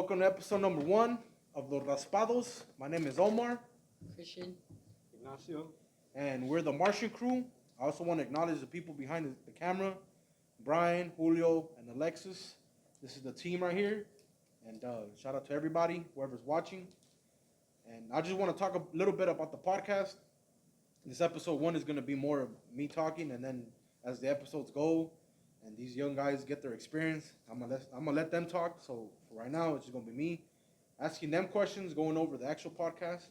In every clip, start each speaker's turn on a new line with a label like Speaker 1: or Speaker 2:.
Speaker 1: welcome to episode number 1 of the Raspados. My name is Omar.
Speaker 2: Christian.
Speaker 3: Ignacio.
Speaker 1: And we're the Martian Crew. I also want to acknowledge the people behind the camera, Brian, Julio, and Alexis. This is the team right here. And shout out to everybody, whoever's watching. And I just want to talk a little bit about the podcast. This episode 1 is going to be more of me talking, and then as the episodes go and these young guys get their experience, I'm gonna let them talk. So for right now, it's just going to be me asking them questions, going over the actual podcast.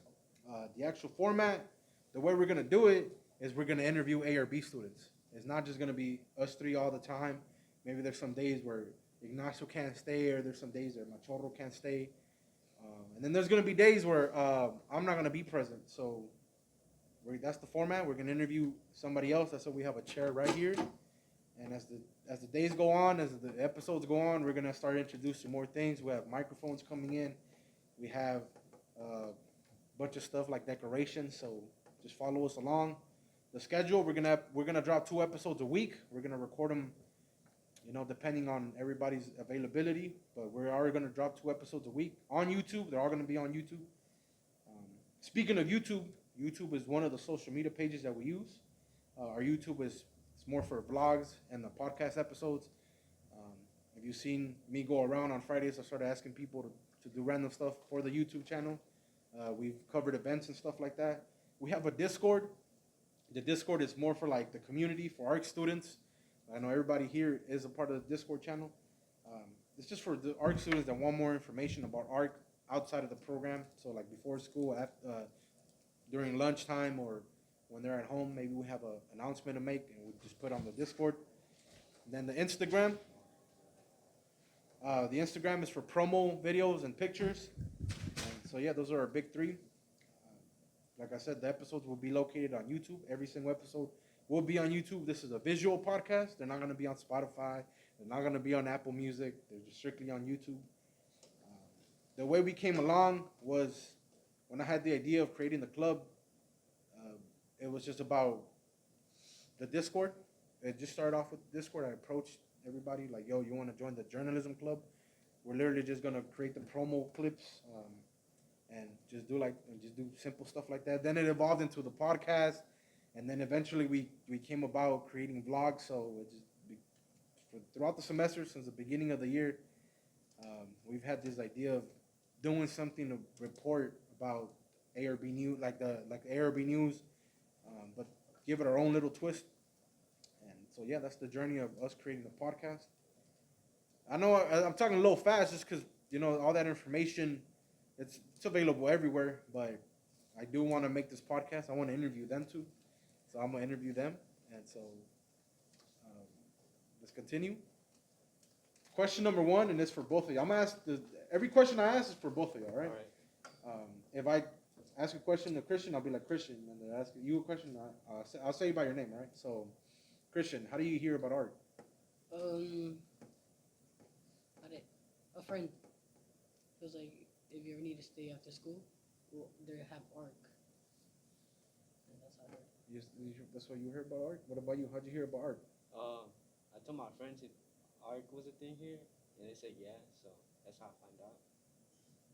Speaker 1: The actual format, the way we're going to do it is we're going to interview A or B students. It's not just going to be us three all the time. Maybe there's some days where Ignacio can't stay, or there's some days where Machorro can't stay. And then there's going to be days where I'm not going to be present. So that's the format. We're going to interview somebody else. That's why we have a chair right here. And as the days go on, as the episodes go on, we're going to start introducing more things. We have microphones coming in. We have a bunch of stuff like decorations. So just follow us along. The schedule, we're gonna drop 2 episodes a week. We're gonna record them, depending on everybody's availability. But we're already gonna drop 2 episodes a week on YouTube. They're all gonna be on YouTube. Speaking of YouTube, YouTube is one of the social media pages that we use. Our YouTube it's more for vlogs and the podcast episodes. If you've seen me go around on Fridays, I started asking people to do random stuff for the YouTube channel. We've covered events and stuff like that. We have a Discord. The Discord is more for like the community, for ARC students. I know everybody here is a part of the Discord channel. It's just for the ARC students that want more information about ARC outside of the program. So like before school, during lunchtime, or when they're at home, maybe we have an announcement to make and we just put on the Discord. And then the Instagram. The Instagram is for promo videos and pictures. And so yeah, those are our big 3. Like I said, the episodes will be located on YouTube. Every single episode will be on YouTube. This is a visual podcast. They're not going to be on Spotify. They're not going to be on Apple Music. They're just strictly on YouTube. The way we came along was when I had the idea of creating the club, it was just about the Discord. It just started off with Discord. I approached everybody like, yo, you want to join the journalism club? We're literally just going to create the promo clips. And just do simple stuff like that. Then it evolved into the podcast, and then eventually we came about creating vlogs. So throughout the semester, since the beginning of the year, we've had this idea of doing something to report about ARB news, like ARB news, but give it our own little twist. And so yeah, that's the journey of us creating the podcast. I know I'm talking a little fast, just because all that information. It's available everywhere, but I do want to make this podcast. I want to interview them too. So I'm going to interview them. And so let's continue. Question number 1, and it's for both of you. I'm going to ask, every question I ask is for both of you, all right?
Speaker 3: All right.
Speaker 1: If I ask a question to Christian, I'll be like, Christian. And then ask you a question, I'll say you by your name, all right? So, Christian, how do you hear about art?
Speaker 2: A friend was like, if you ever need to stay after school, they have ARC. And that's how I heard.
Speaker 1: That's why you heard about art? What about you? How'd you hear about art?
Speaker 3: I told my friends if ARC was a thing here, and they said yeah, so that's how I found out.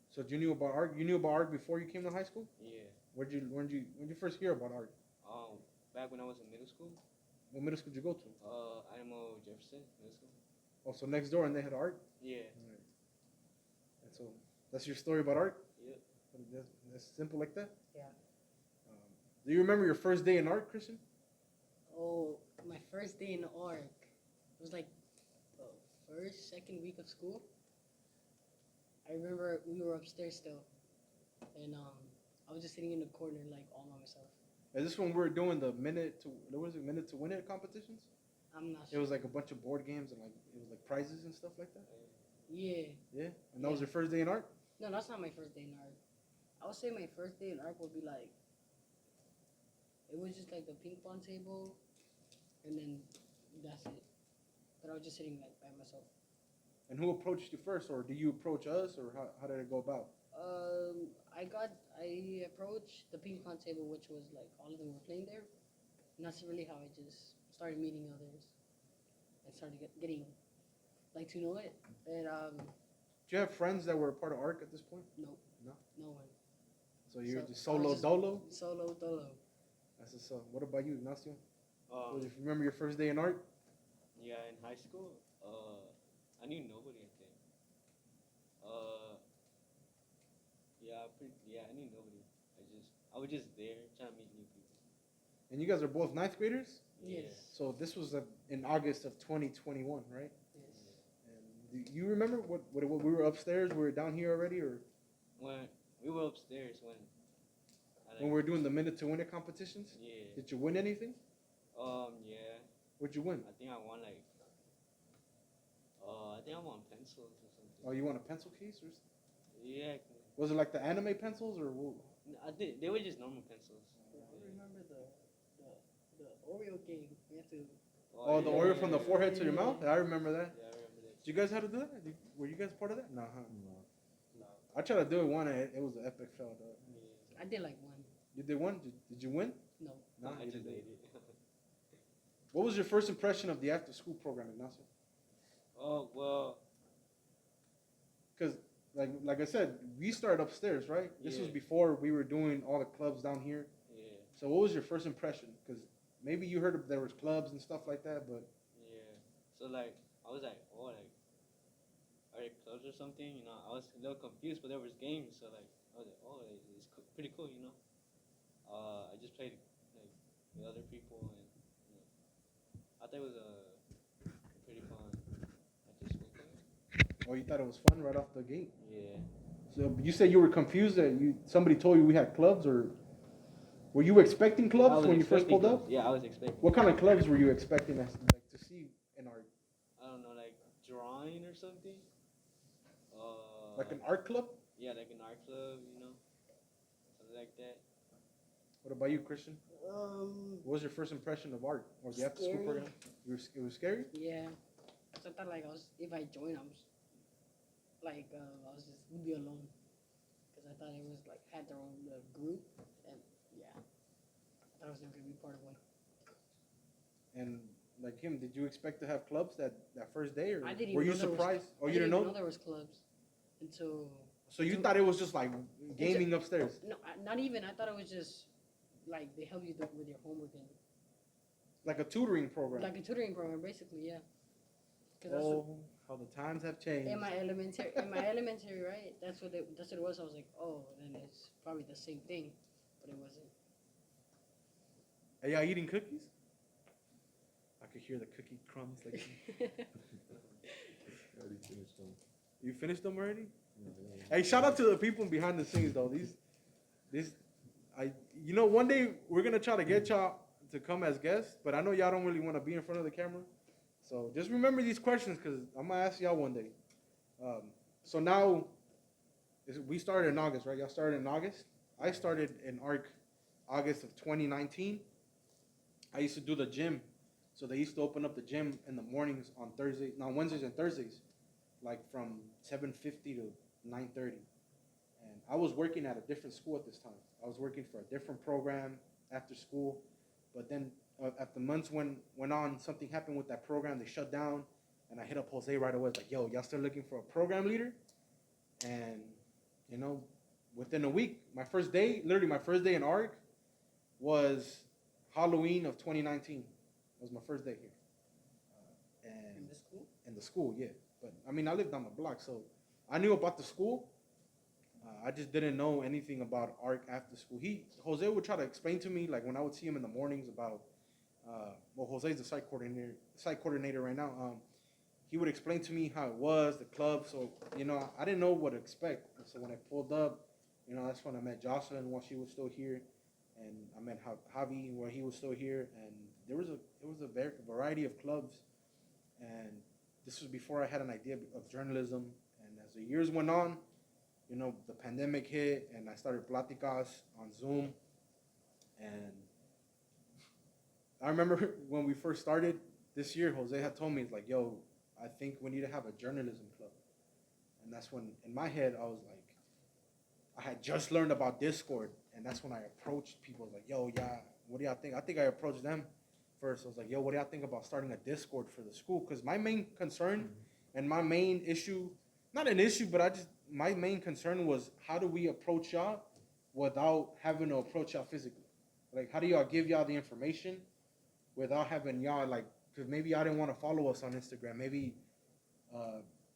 Speaker 1: So you knew about art? You knew about art before you came to high school?
Speaker 3: Yeah.
Speaker 1: When did you first hear about art?
Speaker 3: Back when I was in middle school.
Speaker 1: What middle school did you go to?
Speaker 3: IMO Jefferson Middle School.
Speaker 1: Oh, so next door, and they had art?
Speaker 3: Yeah.
Speaker 1: All right. And so that's your story about art?
Speaker 3: Yep.
Speaker 1: That's simple like that?
Speaker 2: Yeah.
Speaker 1: Do you remember your first day in art, Christian?
Speaker 2: Oh, my first day in ARC. It was like the first, second week of school. I remember we were upstairs still. And I was just sitting in the corner like all by myself.
Speaker 1: Is this when we were doing the minute to win it competitions?
Speaker 2: I'm not
Speaker 1: It
Speaker 2: sure.
Speaker 1: was like a bunch of board games and it was like prizes and stuff like that?
Speaker 2: Yeah.
Speaker 1: Yeah? And that was your first day in art?
Speaker 2: No, that's not my first day in ARC. I would say my first day in ARC would be like, it was just like the ping pong table, and then that's it. But I was just sitting like by myself.
Speaker 1: And who approached you first, or did you approach us, or how did it go about?
Speaker 2: I approached the ping pong table, which was like all of them were playing there. And that's really how I just started meeting others and started getting like to know it. And
Speaker 1: you have friends that were a part of ARC at this point?
Speaker 2: Nope.
Speaker 1: No?
Speaker 2: No one.
Speaker 1: So you're
Speaker 2: So,
Speaker 1: just
Speaker 2: I was
Speaker 1: solo
Speaker 2: just
Speaker 1: dolo?
Speaker 2: Solo dolo.
Speaker 1: That's what's up. What about you, Ignacio? So
Speaker 3: Um,
Speaker 1: if you remember your first day in ARC?
Speaker 3: yeah, in high school, I knew nobody. I think. Uh, yeah, I knew nobody. I was just there trying to meet new people.
Speaker 1: And you guys are both ninth graders?
Speaker 2: Yes.
Speaker 1: So this was in August of 2021, right?
Speaker 2: Yes.
Speaker 1: And do you remember what we were upstairs? We were down here already, or
Speaker 3: When we were upstairs
Speaker 1: when we were doing the minute to win it competitions?
Speaker 3: yeah.
Speaker 1: Did you win anything?
Speaker 3: Yeah.
Speaker 1: What'd you win?
Speaker 3: I think I won like. I think I won pencils or something.
Speaker 1: Oh, you won a pencil case, or
Speaker 3: Yeah.
Speaker 1: was it like the anime pencils, or what?
Speaker 3: I did. They were just normal pencils.
Speaker 2: I remember the Oreo game. We had to.
Speaker 1: Oh, the
Speaker 3: yeah,
Speaker 1: Oreo
Speaker 3: yeah,
Speaker 1: from the
Speaker 3: yeah.
Speaker 1: forehead to your mouth? I remember that.
Speaker 3: Yeah, I remember that.
Speaker 1: Did you guys have to do that? Were you guys part of that? No, huh?
Speaker 3: No.
Speaker 1: I tried to do it one, and it was an epic fail, though.
Speaker 2: I did like one.
Speaker 1: You did one? Did you win?
Speaker 2: No.
Speaker 1: No,
Speaker 3: I
Speaker 1: you
Speaker 3: just
Speaker 1: didn't.
Speaker 3: ate it.
Speaker 1: What was your first impression of the after school program, Ignacio?
Speaker 3: Oh well.
Speaker 1: Because, like I said, we started upstairs, right? This was
Speaker 3: Yeah.
Speaker 1: before we were doing all the clubs down here.
Speaker 3: Yeah.
Speaker 1: So what was your first impression? Because maybe you heard there was clubs and stuff like that, but
Speaker 3: Yeah. So like I was like, oh, like are there clubs or something? You know, I was a little confused, but there was games, so like I was like, oh, like, it's pretty cool, you know. I just played like with other people, and you know, I thought it was a pretty fun after school program.
Speaker 1: oh, you thought it was fun right off the gate.
Speaker 3: Yeah.
Speaker 1: So you said you were confused that somebody told you we had clubs, or were you expecting
Speaker 3: I
Speaker 1: clubs
Speaker 3: was
Speaker 1: when you first
Speaker 3: expecting
Speaker 1: pulled up?
Speaker 3: clubs. Yeah, I was expecting.
Speaker 1: What kind of clubs were you expecting us to see in our
Speaker 3: I don't know, like drawing or something.
Speaker 1: like an art club?
Speaker 3: Yeah, like an art club, you know, something like that.
Speaker 1: What about you, Christian? What was your first impression of art or the after school
Speaker 2: Scary.
Speaker 1: program? It was scary.
Speaker 2: Yeah. So I thought like if I joined, I was just would be alone, because I thought it was like had their own group, and yeah, I thought I was never gonna be part of one.
Speaker 1: And like him, did you expect to have clubs that first day, or
Speaker 2: I didn't
Speaker 1: were
Speaker 2: even
Speaker 1: you
Speaker 2: know there was-
Speaker 1: surprised? Oh,
Speaker 2: I
Speaker 1: you didn't
Speaker 2: even
Speaker 1: know?
Speaker 2: there was clubs until.
Speaker 1: So you thought it was just like gaming upstairs?
Speaker 2: No, not even. I thought it was just like they help you with your homework and
Speaker 1: Like a tutoring program.
Speaker 2: like a tutoring program, basically, yeah. 'Cause that's
Speaker 1: Oh, how the times have changed.
Speaker 2: in my elementary, right? That's what it was. I was like, oh, then it's probably the same thing, but it wasn't.
Speaker 1: Are y'all eating cookies? I could hear the cookie crumbs. Like,
Speaker 4: Already finished them.
Speaker 1: you finished them already?
Speaker 4: Yeah.
Speaker 1: Hey, shout out to the people behind the scenes though. One day we're gonna try to get y'all to come as guests, but I know y'all don't really want to be in front of the camera. So just remember these questions, because I'm gonna ask y'all one day. So now, we started in August, right? Y'all started in August. I started in ARC August of 2019. I used to do the gym, so they used to open up the gym in the mornings on Wednesdays and Thursdays, like from 7:50 to 9:30. And I was working at a different school at this time. I was working for a different program after school, but then at the months went on, something happened with that program. They shut down, and I hit up Jose right away. Like, yo, y'all still looking for a program leader? And within a week, my first day in ARC was Halloween of 2019. That was my first day here. And
Speaker 2: In the school?
Speaker 1: in the school, yeah. But I mean, I lived on the block, so I knew about the school. I just didn't know anything about ARC after school. Jose would try to explain to me, like when I would see him in the mornings about, Jose's the site coordinator right now. He would explain to me how it was, the club. So, I didn't know what to expect. And so when I pulled up, that's when I met Jocelyn while she was still here. And I met Javi while he was still here. And there was a variety of clubs. And this was before I had an idea of journalism. And as the years went on, the pandemic hit, and I started Platicas on Zoom. And I remember when we first started this year, Jose had told me, he's like, yo, I think we need to have a journalism club. And that's when, in my head, I was like, I had just learned about Discord, and that's when I approached people. Like, yo, yeah, what do y'all think? I think I approached them first. I was like, yo, what do y'all think about starting a Discord for the school? Because my main concern and my main issue not an issue, but my main concern was how do we approach y'all without having to approach y'all physically? Like, how do y'all give y'all the information without having y'all like? Because maybe y'all didn't want to follow us on Instagram. Maybe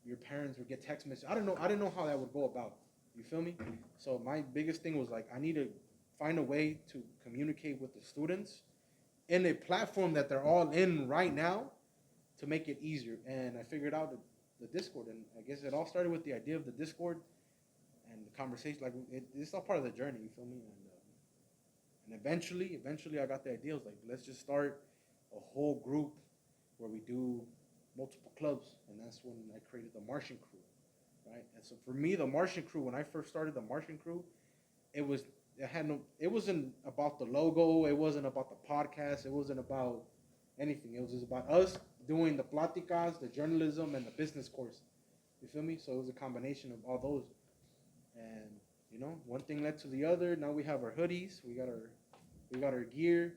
Speaker 1: your parents would get text messages. I don't know. I didn't know how that would go about. You feel me? So my biggest thing was like I need to find a way to communicate with the students in a platform that they're all in right now to make it easier. And I figured out the Discord, and I guess it all started with the idea of the Discord and the conversation. Like it's all part of the journey. You feel me? And eventually, I got the idea. I was like, let's just start a whole group where we do multiple clubs, and that's when I created the Martian Crew, right? And so for me, the Martian Crew, when I first started the Martian Crew, it wasn't about the logo, it wasn't about the podcast, it wasn't about anything. It was just about us doing the platicas, the journalism, and the business course. You feel me? So it was a combination of all those, and one thing led to the other. Now we have our hoodies, we got our gear.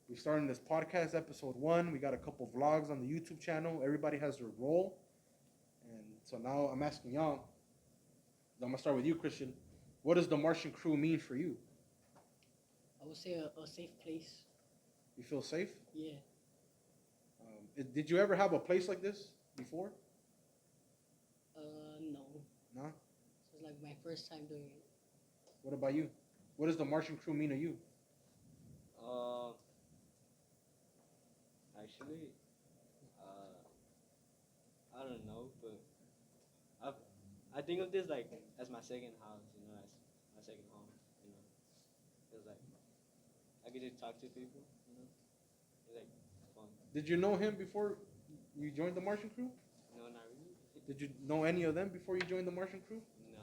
Speaker 1: We're starting this podcast, episode 1. We got a couple vlogs on the YouTube channel. Everybody has their role. And so now I'm asking y'all, I'm going to start with you, Christian. What does the Martian Crew mean for you?
Speaker 2: I would say a safe place.
Speaker 1: You feel safe?
Speaker 2: Yeah.
Speaker 1: Did you ever have a place like this before?
Speaker 2: No.
Speaker 1: No?
Speaker 2: So it's like my first time doing it.
Speaker 1: What about you? What does the Martian Crew mean to you?
Speaker 3: Actually, I don't know, but I think of this like as my second house, as my second home, It's like I get to talk to people, It's like fun.
Speaker 1: Did you know him before you joined the Martian Crew?
Speaker 3: No, not really.
Speaker 1: Did you know any of them before you joined the Martian Crew?
Speaker 3: No.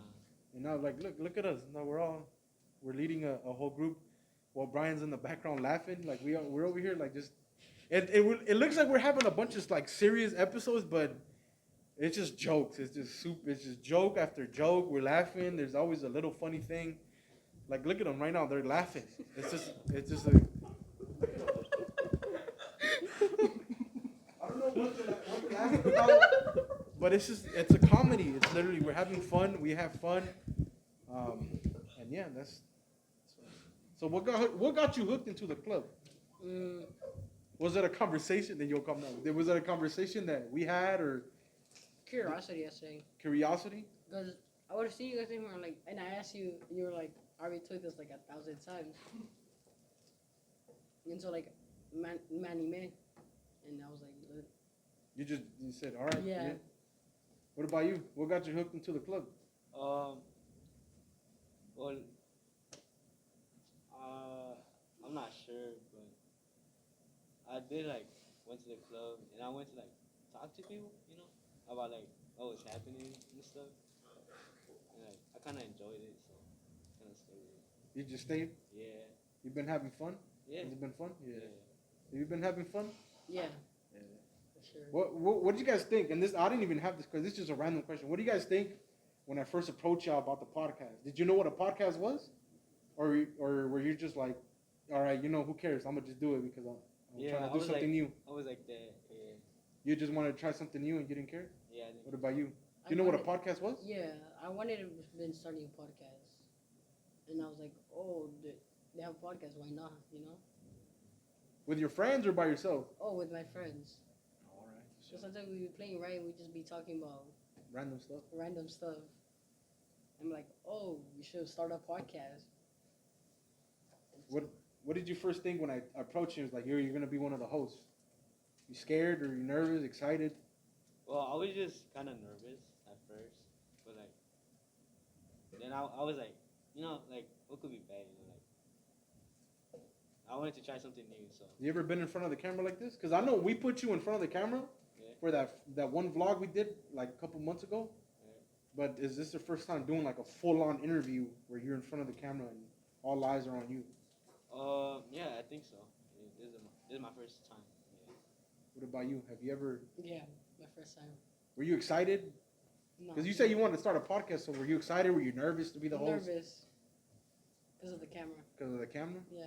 Speaker 1: And now, like, look at us. Now we're leading a whole group while Brian's in the background laughing. Like we're over here, like just. It looks like we're having a bunch of like serious episodes, but it's just jokes. It's just joke after joke. We're laughing. There's always a little funny thing. Like look at them right now. They're laughing. It's just a. I don't know what they're laughing about, but it's a comedy. It's literally we're having fun. We have fun, and yeah, that's. So what got you hooked into the club? Was it a conversation that you'll come down? Was it a conversation that we had or
Speaker 2: Curiosity, I say.
Speaker 1: curiosity?
Speaker 2: Because I would have seen you guys in here, like, and I asked you, you were like, I already told this like 1,000 times. And so like, man, and I was like,
Speaker 1: You said all right.
Speaker 2: yeah.
Speaker 1: What about you? What got you hooked into the club?
Speaker 3: Well, I'm not sure, but I did went to the club and I went to talk to people, about what was happening and stuff. And I kind of enjoyed it, so kind of stayed.
Speaker 1: You just stayed?
Speaker 3: Yeah.
Speaker 1: You've been having fun?
Speaker 3: Yeah.
Speaker 1: Has it been fun? Yeah.
Speaker 3: Yeah.
Speaker 1: Have you been having fun?
Speaker 2: Yeah.
Speaker 1: Yeah.
Speaker 2: For sure.
Speaker 1: What do you guys think? And I didn't even have this because this is just a random question. What do you guys think when I first approached y'all about the podcast? Did you know what a podcast was, or were you just like, all right, who cares? I'm gonna just do it because I'm trying to do something new.
Speaker 3: I was like that. Yeah.
Speaker 1: You just wanted to try something new and you didn't care?
Speaker 3: Yeah.
Speaker 1: What about you? Do you know what a podcast was?
Speaker 2: Yeah, I wanted to been starting a podcast, and I was like, oh, they have a podcast. Why not?
Speaker 1: With your friends or by yourself?
Speaker 2: Oh, with my friends.
Speaker 1: All right.
Speaker 2: So sometimes we be playing right, we just be talking about
Speaker 1: Random stuff.
Speaker 2: I'm like, oh, we should start a podcast.
Speaker 1: What did you first think when I approached you? It was like, you're going to be one of the hosts. You scared or you nervous, excited?
Speaker 3: Well, I was just kind of nervous at first, but then I was like, what could be bad, I wanted to try something new, so.
Speaker 1: You ever been in front of the camera like this? Because I know we put you in front of the camera for that one vlog we did a couple months ago.
Speaker 3: Yeah.
Speaker 1: But is this the first time doing a full-on interview where you're in front of the camera and all eyes are on you?
Speaker 3: Yeah, I think so. This is my first time. Yeah.
Speaker 1: What about you? Have you ever?
Speaker 2: Yeah, my first time.
Speaker 1: Were you excited?
Speaker 2: No.
Speaker 1: Because you said you wanted to start a podcast, so were you excited? Were you nervous to be the host?
Speaker 2: Nervous. Because of the camera.
Speaker 1: Because of the camera?
Speaker 2: Yeah.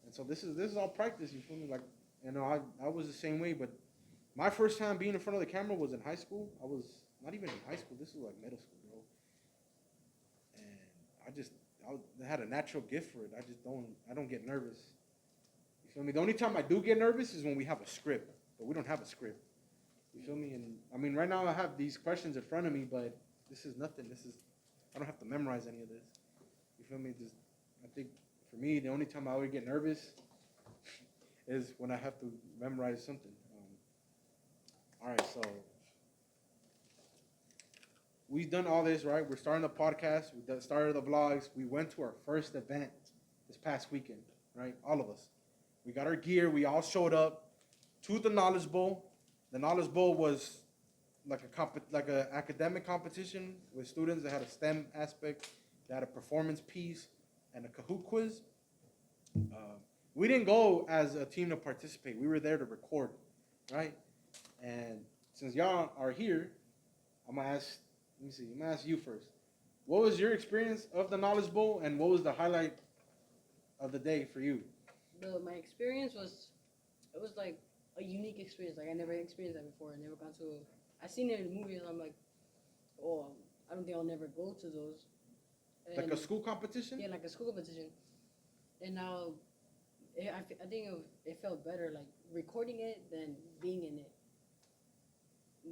Speaker 1: And so this is all practice. You feel me? I was the same way, but my first time being in front of the camera was in high school. I was not even in high school. This was like middle school, bro. And I had a natural gift for it. I don't get nervous. You feel me? The only time I do get nervous is when we have a script, but we don't have a script. You feel me? And I mean, right now I have these questions in front of me, but this is nothing. I don't have to memorize any of this. You feel me? I think for me, the only time I would get nervous is when I have to memorize something. All right, so we've done all this, right? We're starting the podcast. We started the vlogs. We went to our first event this past weekend, right? All of us. We got our gear. We all showed up to the Knowledge Bowl. The Knowledge Bowl was like a academic competition with students that had a STEM aspect, that had a performance piece, and a Kahoot quiz. We didn't go as a team to participate. We were there to record, right? And since y'all are here, I'm gonna ask you first. What was your experience of the Knowledge Bowl, and what was the highlight of the day for you?
Speaker 2: My experience was, it was like a unique experience. Like I never experienced that before. I never gone to. I seen it in movies. And I'm like, oh, I don't think I'll never go to those.
Speaker 1: Like a school competition?
Speaker 2: Yeah, like a school competition. And now, I think it felt better like recording it than being in it.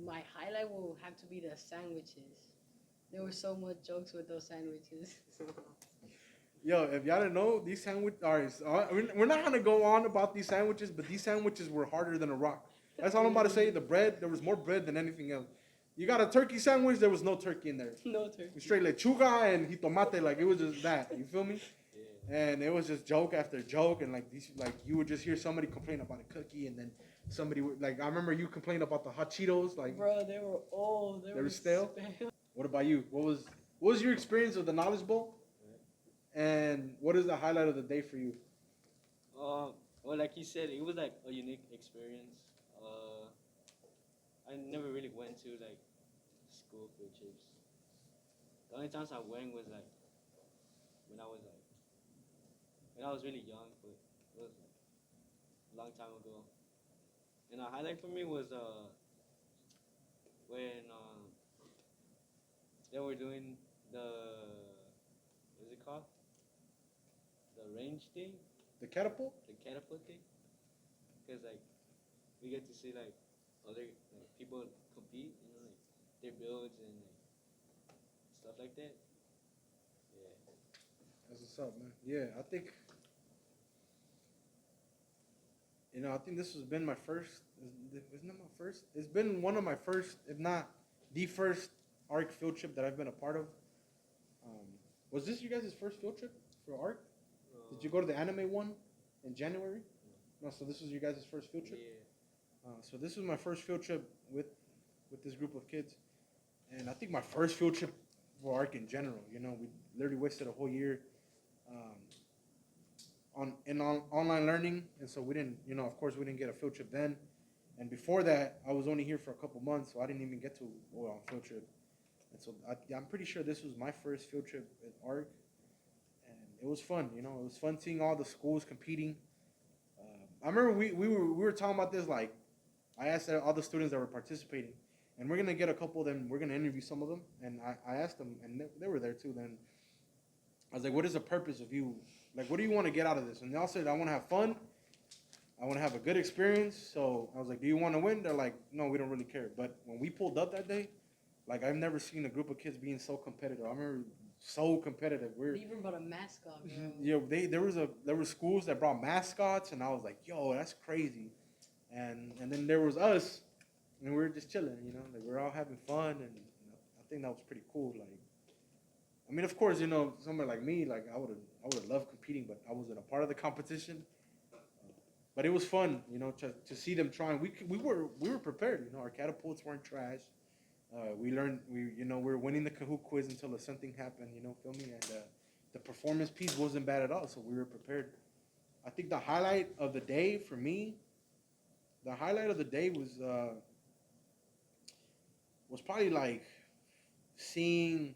Speaker 2: My highlight will have to be the sandwiches. There were so much jokes with those sandwiches.
Speaker 1: Yo, if y'all didn't know, these sandwiches are... We're not going to go on about these sandwiches, but these sandwiches were harder than a rock. That's all I'm about to say. The bread, there was more bread than anything else. You got a turkey sandwich, there was no turkey in there.
Speaker 2: No turkey.
Speaker 1: Straight lechuga and jitomate, like it was just that. You feel me? Yeah. And it was just joke after joke, and like you would just hear somebody complain about a cookie, and then somebody would, like, I remember you complained about the hot Cheetos, like,
Speaker 2: bro, they were old.
Speaker 1: They were stale. What about you? What was your experience of the Knowledge Bowl? And what is the highlight of the day for you?
Speaker 3: Well, like he said, it was like a unique experience. I never really went to like school field trips. The only times I went was like when I was really young, but it was like a long time ago. And a highlight for me was when they were doing what's it called? The range thing?
Speaker 1: The catapult?
Speaker 3: The catapult thing. Because like we get to see like other like people compete, you know, like their builds and like, stuff like that. Yeah.
Speaker 1: That's what's up, man. Yeah, I think this has been my first. Isn't it my first? It's been one of my first, if not the first, ARC field trip that I've been a part of. Was this you guys' first field trip for ARC? Did you go to the anime one in January? No, so this was your guys' first field trip?
Speaker 3: Yeah.
Speaker 1: So this was my first field trip with this group of kids. And I think my first field trip for ARC in general. You know, we literally wasted a whole year on online learning. And so we didn't, of course, we didn't get a field trip then. And before that, I was only here for a couple months, so I didn't even get to go on field trip. And so I'm pretty sure this was my first field trip at ARC. And it was fun, it was fun seeing all the schools competing. I remember we were talking about this, like, I asked all the students that were participating, and we're going to get a couple of them, we're going to interview some of them, and I asked them, and they were there too, then I was like, what is the purpose of you, like, what do you want to get out of this? And they all said, I want to have fun, I want to have a good experience. So I was like, do you want to win? They're like, no, we don't really care. But when we pulled up that day, like, I've never seen a group of kids being so competitive. I remember so competitive.
Speaker 2: They even brought a mascot, bro.
Speaker 1: Yeah, there were schools that brought mascots, and I was like, yo, that's crazy. And then there was us, and we were just chilling, like, we were all having fun, and I think that was pretty cool. Like, I mean, of course, somebody like me, like, I would have loved competing, but I wasn't a part of the competition. But it was fun, to see them trying. We were prepared, our catapults weren't trash. We learned, we were winning the Kahoot quiz until something happened, feel me? And the performance piece wasn't bad at all, so we were prepared. I think the highlight of the day for me, was probably like seeing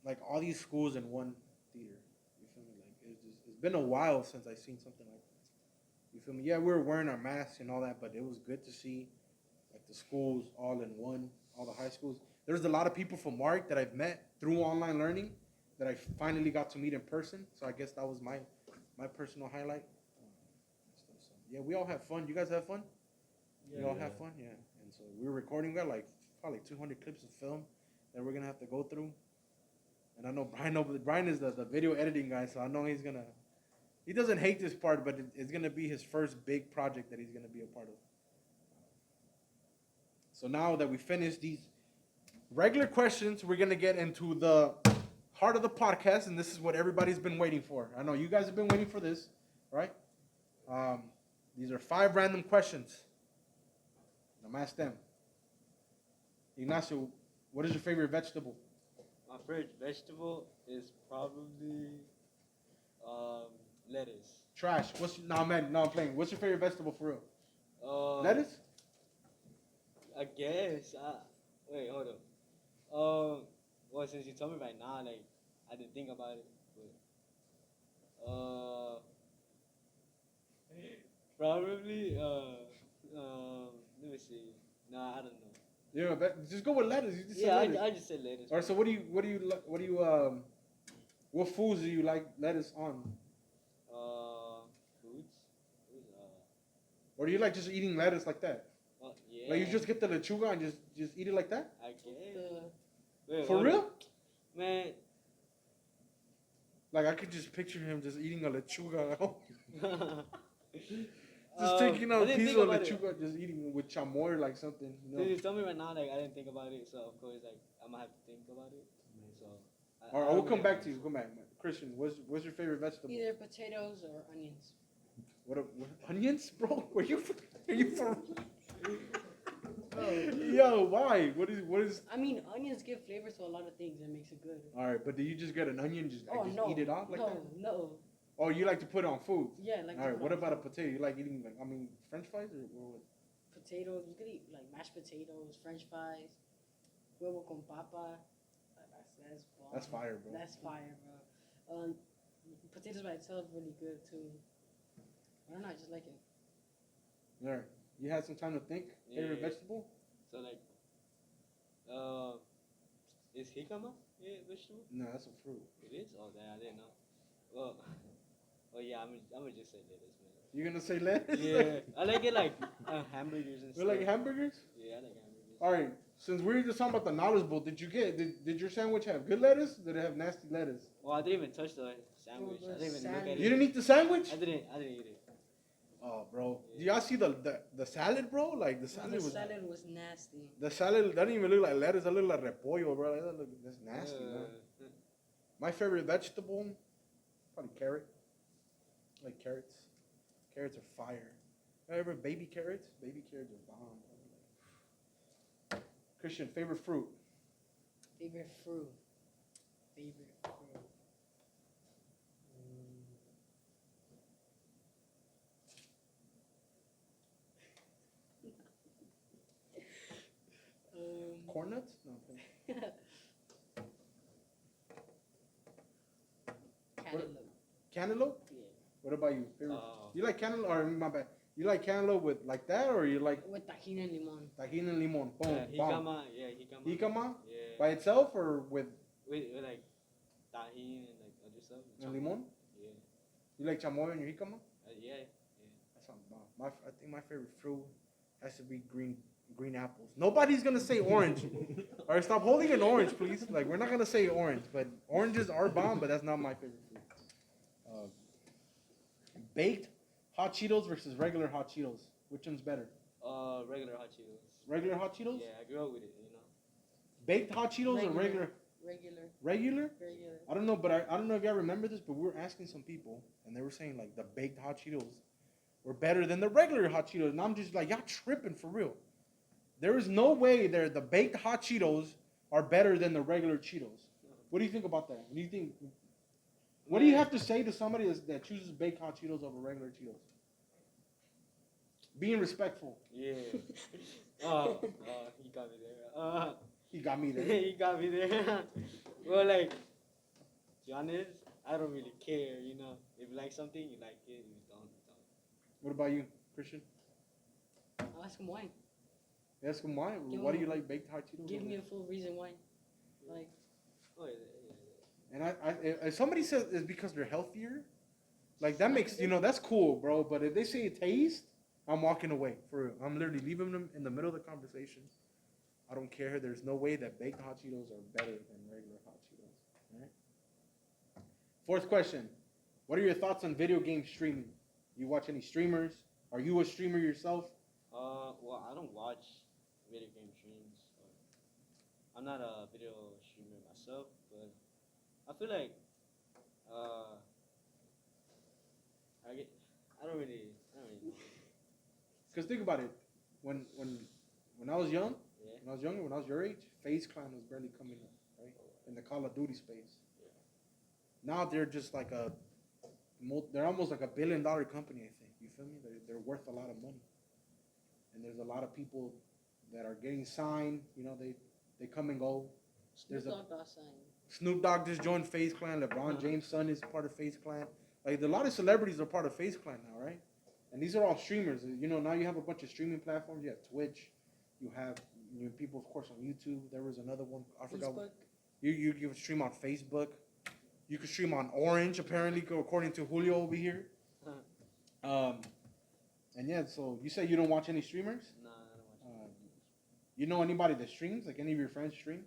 Speaker 1: like all these schools in one theater. You feel me? Like it's been a while since I've seen something like that. You feel me? Yeah, we were wearing our masks and all that, but it was good to see like the schools all in one, all the high schools. There's a lot of people from Mark that I've met through online learning that I finally got to meet in person. So I guess that was my personal highlight. So, yeah, we all have fun. You guys have fun?
Speaker 3: Yeah,
Speaker 1: You all have fun? Yeah. And so we were recording. We got like probably 200 clips of film that we're gonna have to go through. And I know Brian is the video editing guy, so I know he doesn't hate this part, but it's gonna be his first big project that he's gonna be a part of. So now that we finished these regular questions, we're gonna get into the heart of the podcast, and this is what everybody's been waiting for. I know you guys have been waiting for this, right? These are 5 random questions. I'm ask them. Ignacio, what is your favorite vegetable?
Speaker 3: My favorite vegetable is probably lettuce.
Speaker 1: Trash. I'm playing. What's your favorite vegetable for real? Lettuce?
Speaker 3: I guess. Wait, hold up. Well, since you told me right now, like, I didn't think about it. But, probably, let me see. Nah, I don't know.
Speaker 1: Yeah, just go with lettuce. You just said
Speaker 3: Yeah,
Speaker 1: lettuce.
Speaker 3: I just said lettuce.
Speaker 1: Or so what foods do you like lettuce on?
Speaker 3: Foods?
Speaker 1: Or do you like just eating lettuce like that?
Speaker 3: Yeah.
Speaker 1: Like you just get the lechuga and just eat it like that?
Speaker 3: I guess. Wait,
Speaker 1: For
Speaker 3: hold
Speaker 1: real?
Speaker 3: up. Man.
Speaker 1: Like I could just picture him just eating a lechuga. Just taking out a piece of lechuga, just eating it with chamoy or like something. You know?
Speaker 3: You told me right now, like, I didn't think about it, so of course, like, I'm gonna have to think about it. So.
Speaker 1: Or we'll come back to you. Come back, Christian. What's your favorite vegetable?
Speaker 2: Either potatoes or onions.
Speaker 1: What onions, bro? Are you from?
Speaker 2: Bro.
Speaker 1: Yo, why? What is?
Speaker 2: I mean, onions give flavor to a lot of things and makes it good.
Speaker 1: All right, but do you just get an onion, just
Speaker 2: no,
Speaker 1: eat it off like that?
Speaker 2: No.
Speaker 1: Oh, you like to put it on food?
Speaker 2: Yeah, like.
Speaker 1: All right. What about a potato? You like eating French fries or what?
Speaker 2: Potatoes. You could eat like mashed potatoes, French fries, huevo con papa. That's bomb.
Speaker 1: That's fire, bro.
Speaker 2: That's fire, bro. Potatoes by itself really good too. I don't know. I just like it.
Speaker 1: All right. You had some time to think. Favorite vegetable?
Speaker 3: So like, is jicama a vegetable?
Speaker 1: No, that's a fruit.
Speaker 3: It is. Oh, damn, I didn't know. Well, yeah, I'm gonna just say lettuce, man.
Speaker 1: You're gonna say lettuce?
Speaker 3: Yeah, I like it like hamburgers and
Speaker 1: You
Speaker 3: stuff.
Speaker 1: like hamburgers?
Speaker 3: Yeah, I like hamburgers.
Speaker 1: All right. Since we were just talking about the knowledge bowl, did your sandwich have good lettuce? Did it have nasty lettuce?
Speaker 3: Well, I didn't even touch the sandwich. I didn't even look at it.
Speaker 1: You didn't eat the sandwich?
Speaker 3: I didn't eat it.
Speaker 1: Oh, bro. Do y'all see the salad, bro? Like the salad was.
Speaker 2: salad was nasty.
Speaker 1: The salad that didn't even look like lettuce. That looked like repollo, bro. That's nasty, man. My favorite vegetable, probably carrot. I like carrots. Carrots are fire. Ever baby carrots? Baby carrots are bomb. Bro. Christian, favorite fruit?
Speaker 2: Favorite fruit.
Speaker 1: Corn nuts? No. Okay. Cantaloupe?
Speaker 2: Yeah.
Speaker 1: What about you? Favorite? You like cantaloupe? Or my bad. You like cantaloupe with like that, or you like
Speaker 2: with tajin and limon?
Speaker 1: tajin and limon? Boom.
Speaker 3: Jicama, yeah, jicama.
Speaker 1: Jicama?
Speaker 3: Yeah.
Speaker 1: By itself or with
Speaker 3: With like tajin and like other stuff.
Speaker 1: and limon?
Speaker 3: Yeah.
Speaker 1: You like chamoy and your jicama?
Speaker 3: Yeah.
Speaker 1: That sounds bomb. I think my favorite fruit has to be green apples. Nobody's gonna say orange. All right, stop holding an orange, please. Like we're not gonna say orange, but oranges are bomb. But that's not my favorite fruit. Baked hot Cheetos versus regular hot Cheetos. Which one's better?
Speaker 3: Regular hot Cheetos.
Speaker 1: Regular hot Cheetos?
Speaker 3: Yeah, I grew up with it, you know.
Speaker 1: Baked hot Cheetos or regular? Regular? I don't know, but I don't know if y'all remember this, but we were asking some people, and they were saying like the baked hot Cheetos were better than the regular hot Cheetos, and I'm just like, y'all tripping for real. There is no way the baked hot Cheetos are better than the regular Cheetos. What do you think about that? What do you have to say to somebody that chooses baked hot Cheetos over regular Cheetos? Being respectful.
Speaker 3: Yeah. He got me there.
Speaker 1: He got me there.
Speaker 3: He got me there. Well, like, to be honest, I don't really care, you know. If you like something, you like it. If you don't, you don't.
Speaker 1: What about you, Christian?
Speaker 2: I'll ask him why.
Speaker 1: Ask him why.
Speaker 2: Give
Speaker 1: Why do
Speaker 2: him-
Speaker 1: you like baked hot Cheetos?
Speaker 2: Give
Speaker 1: over
Speaker 2: me
Speaker 1: there?
Speaker 2: a full reason why. Like,
Speaker 3: Oh yeah.
Speaker 1: And if somebody says it's because they're healthier, like that makes that's cool, bro. But if they say it tastes, I'm walking away for real. I'm literally leaving them in the middle of the conversation. I don't care. There's no way that baked hot Cheetos are better than regular hot Cheetos. All right. Fourth question: what are your thoughts on video game streaming? You watch any streamers? Are you a streamer yourself?
Speaker 3: Well, I don't watch video game streams. I'm not a video streamer myself, but I feel like uh, I don't really know.
Speaker 1: Because think about it, when I was young,
Speaker 3: Yeah.
Speaker 1: when I was younger, when I was your age, FaZe Clan was barely coming up, right? In the Call of Duty space.
Speaker 3: Yeah.
Speaker 1: Now they're just like they're almost like $1 billion company. I think you feel me? They're worth a lot of money, and there's a lot of people that are getting signed. They come and go.
Speaker 2: Snoop Dogg got signed.
Speaker 1: Snoop Dogg just joined FaZe Clan. LeBron James' son is part of FaZe Clan. Like a lot of celebrities are part of FaZe Clan now, right? And these are all streamers. Now you have a bunch of streaming platforms. You have Twitch. You have people, of course, on YouTube. There was another one. I forgot.
Speaker 2: Facebook.
Speaker 1: You can stream on Facebook. You can stream on Orange, apparently, according to Julio over here. And yeah, so you say you don't watch any streamers?
Speaker 3: Nah, I don't watch.
Speaker 1: You know anybody that streams? Like any of your friends stream?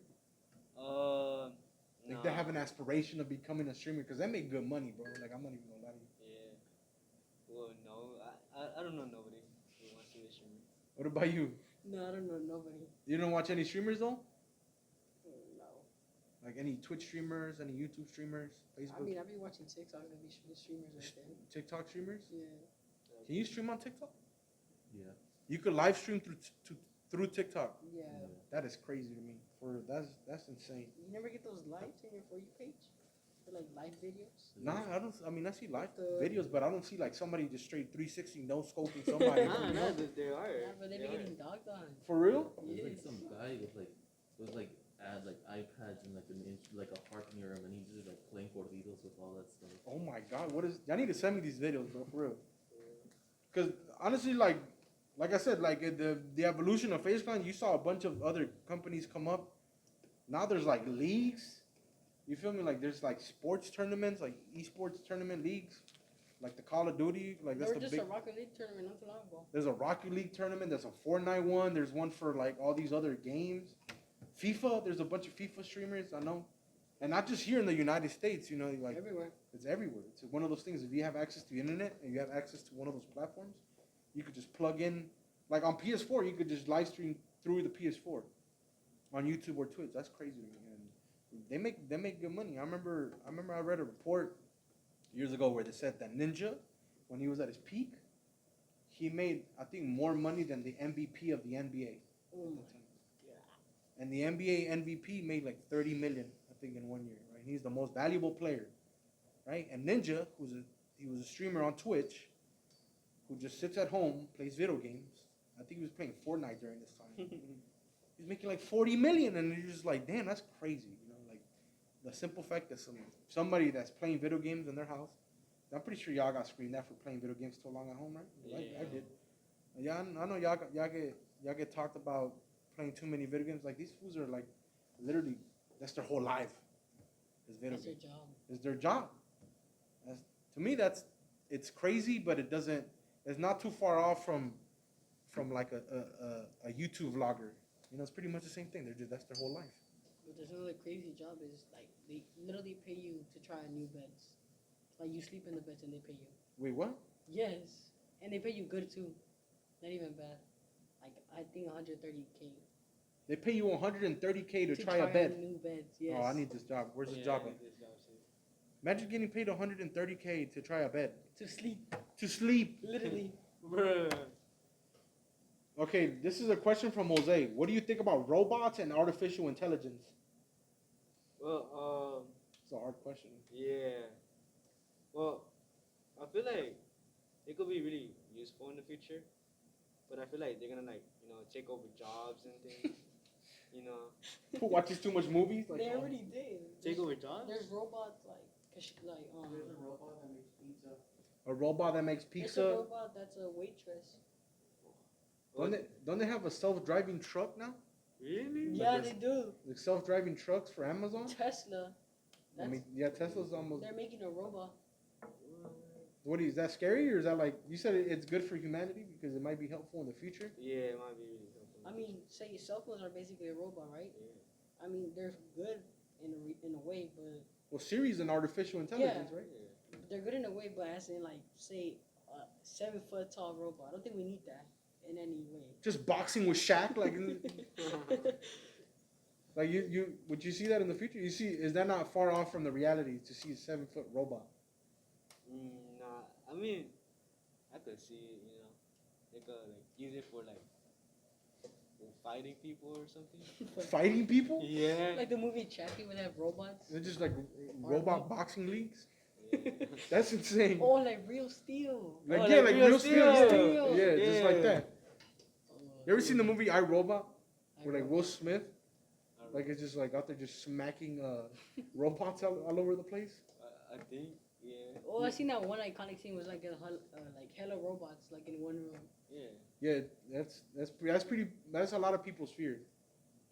Speaker 1: Like they
Speaker 3: Nah.
Speaker 1: have an aspiration of becoming a streamer because they make good money, bro. Like I'm not even gonna lie to you.
Speaker 3: Yeah. Well, no, I don't know nobody who wants to be a streamer.
Speaker 1: What about you?
Speaker 2: No, I don't know nobody.
Speaker 1: You don't watch any streamers though?
Speaker 2: No.
Speaker 1: Like any Twitch streamers, any YouTube streamers, Facebook,
Speaker 2: I mean, I be watching TikTok and these streamers right there.
Speaker 1: TikTok streamers?
Speaker 2: Yeah.
Speaker 1: Can you stream on TikTok?
Speaker 4: Yeah.
Speaker 1: You could live stream through TikTok.
Speaker 2: Yeah.
Speaker 1: That is crazy to me. That's insane.
Speaker 2: You never get those lives in your For You page? For like live videos?
Speaker 1: Nah, I don't. I mean, I see live
Speaker 2: The-
Speaker 1: videos, but I don't see like somebody just straight 360 no scoping somebody.
Speaker 3: Nah, no, they are.
Speaker 2: Yeah, but they be
Speaker 3: They are.
Speaker 2: getting dogged on.
Speaker 1: For real?
Speaker 4: There's like
Speaker 2: Yes.
Speaker 4: some guy with like add like iPads and like a parking room, and he's just like playing Corridos with all that stuff.
Speaker 1: Oh my God, what is? I need to send me these videos, bro, for real. Because honestly, like I said, like the evolution of FaZe Clan, you saw a bunch of other companies come up. Now there's like leagues. You feel me? Like there's like sports tournaments, like esports tournament leagues, like the Call of Duty. Like
Speaker 2: There
Speaker 1: that's
Speaker 2: was
Speaker 1: the
Speaker 2: just
Speaker 1: big.
Speaker 2: a Rocket League tournament not too long ago.
Speaker 1: There's a Rocket League tournament. There's a Fortnite one. There's one for like all these other games. FIFA. There's a bunch of FIFA streamers. I know, and not just here in the United States. Like
Speaker 2: Everywhere.
Speaker 1: it's everywhere. It's one of those things. If you have access to the internet and you have access to one of those platforms, you could just plug in. Like on PS4, you could just live stream through the PS4 on YouTube or Twitch. That's crazy to me. And they make good money. I remember I read a report years ago where they said that Ninja, when he was at his peak, he made I think more money than the MVP of the NBA.
Speaker 2: Oh my God.
Speaker 1: And the NBA MVP made like 30 million, I think, in 1 year. Right? He's the most valuable player, right? And Ninja, he was a streamer on Twitch, who just sits at home, plays video games. I think he was playing Fortnite during this time. He's making like 40 million, and you're just like, damn, that's crazy. Like the simple fact that somebody that's playing video games in their house. I'm pretty sure y'all got screamed at for playing video games too long at home, right?
Speaker 3: Yeah.
Speaker 1: I did. Yeah, I know y'all get talked about playing too many video games. Like these fools are like, literally, that's their whole life. Is video
Speaker 2: That's their
Speaker 1: games.
Speaker 2: job.
Speaker 1: It's their job. To me, it's crazy, but it's not too far off from like a YouTube vlogger. It's pretty much the same thing. That's their whole life.
Speaker 2: But there's another crazy job is like they literally pay you to try new beds. Like you sleep in the beds and they pay you.
Speaker 1: Wait, what?
Speaker 2: Yes. And they pay you good too. Not even bad. Like I think 130K.
Speaker 1: They pay you 130K to try a bed.
Speaker 2: New beds, yes.
Speaker 1: Oh, I need this job. Where's the
Speaker 3: Yeah,
Speaker 1: job
Speaker 3: I
Speaker 1: at?
Speaker 3: need this job too.
Speaker 1: Imagine getting paid 130K to try a bed.
Speaker 2: to sleep.
Speaker 1: To sleep.
Speaker 2: Literally.
Speaker 3: Bruh.
Speaker 1: Okay, this is a question from Jose. What do you think about robots and artificial intelligence?
Speaker 3: Well,
Speaker 1: It's a hard question.
Speaker 3: yeah. Well, I feel like it could be really useful in the future, but I feel like they're gonna take over jobs and things.
Speaker 1: Who watches too much movies? Like,
Speaker 2: They already did.
Speaker 3: Take over jobs.
Speaker 2: There's robots like
Speaker 5: There's a robot that makes pizza.
Speaker 1: a robot that makes
Speaker 2: There's a
Speaker 1: pizza.
Speaker 2: robot that's a waitress.
Speaker 1: Don't they have a self-driving truck now?
Speaker 3: Really?
Speaker 2: Yeah,
Speaker 1: this-
Speaker 2: they do.
Speaker 1: Like self-driving trucks for Amazon?
Speaker 2: Tesla.
Speaker 1: I mean, yeah, Tesla's almost.
Speaker 2: They're making a robot.
Speaker 1: What is that scary or is that like you said it's good for humanity because it might be helpful in the future?
Speaker 3: Yeah, it might be really helpful.
Speaker 2: I mean, say your cell phones are basically a robot, right?
Speaker 3: Yeah.
Speaker 2: I mean, they're good in a way, but
Speaker 1: Well, Siri's an artificial intelligence, right?
Speaker 3: Yeah.
Speaker 2: they're good in a way, but as in like say a 7 foot tall robot. I don't think we need that in any way.
Speaker 1: Just boxing with Shaq, like, like you would you see that in the future? You see, is that not far off from the reality to see a 7 foot robot?
Speaker 3: Nah, I mean, I could see it, you know. They could like use it for like fighting people or something.
Speaker 1: Fighting people?
Speaker 3: Yeah.
Speaker 2: Like the movie Chappie where they have robots.
Speaker 1: They're just like robot boxing leagues.
Speaker 3: Yeah.
Speaker 1: That's insane.
Speaker 2: Oh, like real steel.
Speaker 1: Like
Speaker 3: Oh,
Speaker 1: yeah,
Speaker 3: like
Speaker 1: like
Speaker 3: real
Speaker 1: real steel.
Speaker 3: steel.
Speaker 1: Yeah, just like
Speaker 3: Yeah.
Speaker 1: that. You ever seen the movie I, Robot?
Speaker 2: I
Speaker 1: Where like
Speaker 2: Robot.
Speaker 1: Will Smith, like it's just like out there just smacking robots all over the place.
Speaker 3: I think, yeah.
Speaker 2: Oh, I seen that one iconic scene was like like hella robots like in one room.
Speaker 3: Yeah.
Speaker 1: Yeah, that's a lot of people's fear.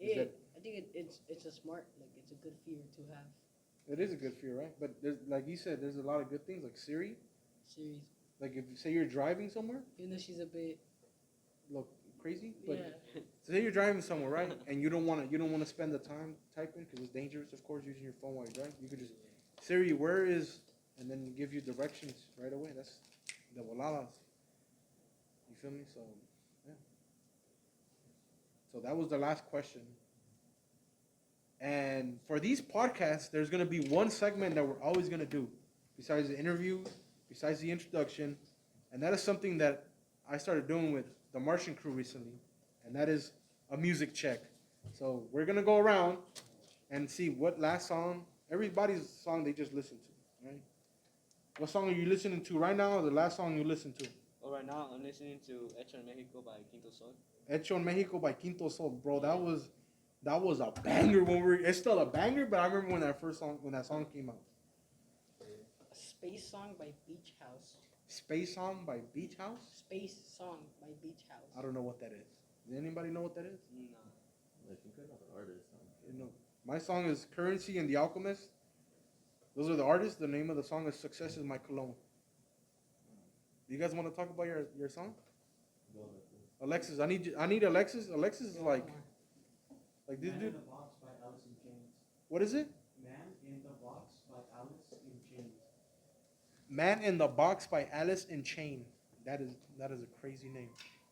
Speaker 1: Is that-
Speaker 2: I think it's a smart, like it's a good fear to have.
Speaker 1: It is a good fear, right? But there's, like you said, there's a lot of good things like Siri.
Speaker 2: Series,
Speaker 1: Like if you say you're driving somewhere,
Speaker 2: even though she's a bit,
Speaker 1: look crazy, but
Speaker 2: yeah.
Speaker 1: say you're driving somewhere, right? And you don't want to spend the time typing because it's dangerous, of course, using your phone while you drive. You could just Siri, where is, and then give you directions right away. That's the voladas. You feel me? So, yeah. So that was the last question. And for these podcasts, there's gonna be one segment that we're always gonna do, besides the interviews, besides the introduction, and that is something that I started doing with the Martian Crew recently, and that is a music check. So we're gonna go around and see what last song, everybody's song they just listened to, right? What song are you listening to right now, or the last song you listened to?
Speaker 3: Oh, right now I'm listening to Hecho en Mexico by Quinto Sol.
Speaker 1: Hecho en Mexico by Quinto Sol, bro. That was a banger it's still a banger, but I remember when that song came out.
Speaker 2: A space song by Beach House.
Speaker 1: Space Song by Beach House?
Speaker 2: Space song by Beach House.
Speaker 1: I don't know what that is. Does anybody know what that is?
Speaker 3: No.
Speaker 4: I think I know the artist.
Speaker 1: You know. My song is Currency and the Alchemist. Those are the artists. The name of the song is Success is My Cologne. Do you guys want to talk about your song?
Speaker 4: Go ahead, please.
Speaker 1: Alexis, I need Alexis. Alexis is like this
Speaker 5: Man
Speaker 1: dude.
Speaker 5: in the Box by Alice in Chains.
Speaker 1: What is it?
Speaker 5: Man in the Box by Alice in Chains.
Speaker 1: Man in the Box by Alice in Chain. That is a crazy name.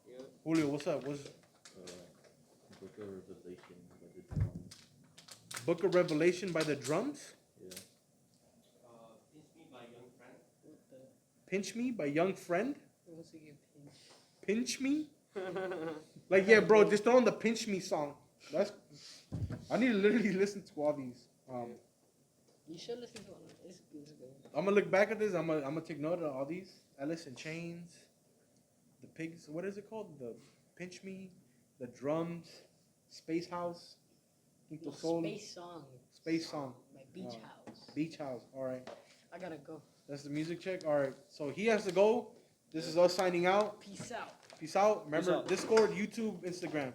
Speaker 3: Yep.
Speaker 1: Julio, what's up? What's
Speaker 4: Book of Revelation by the drums.
Speaker 1: Book of Revelation by the Drums?
Speaker 4: Yeah.
Speaker 5: Pinch Me by Young Friend.
Speaker 2: What the?
Speaker 1: Pinch Me by Young Friend?
Speaker 2: Who wants to get pinched?
Speaker 1: Pinch Me? Like, yeah, bro, just throw on the Pinch Me song. I need to literally listen to all these.
Speaker 2: You should listen to it. It's good.
Speaker 1: I'm gonna look back at this. I'm gonna take note of all these. Alice in Chains, the Pigs. What is it called? The Pinch Me, the Drums, Space House, Quinto Sol,
Speaker 2: Space song.
Speaker 1: Space Song,
Speaker 2: By Beach
Speaker 1: Oh.
Speaker 2: House.
Speaker 1: Beach House. All right,
Speaker 2: I gotta go.
Speaker 1: that's the music check. All right, so he has to go. This is us signing out.
Speaker 2: Peace out.
Speaker 1: Peace out. Remember
Speaker 3: Peace out.
Speaker 1: Discord, YouTube, Instagram.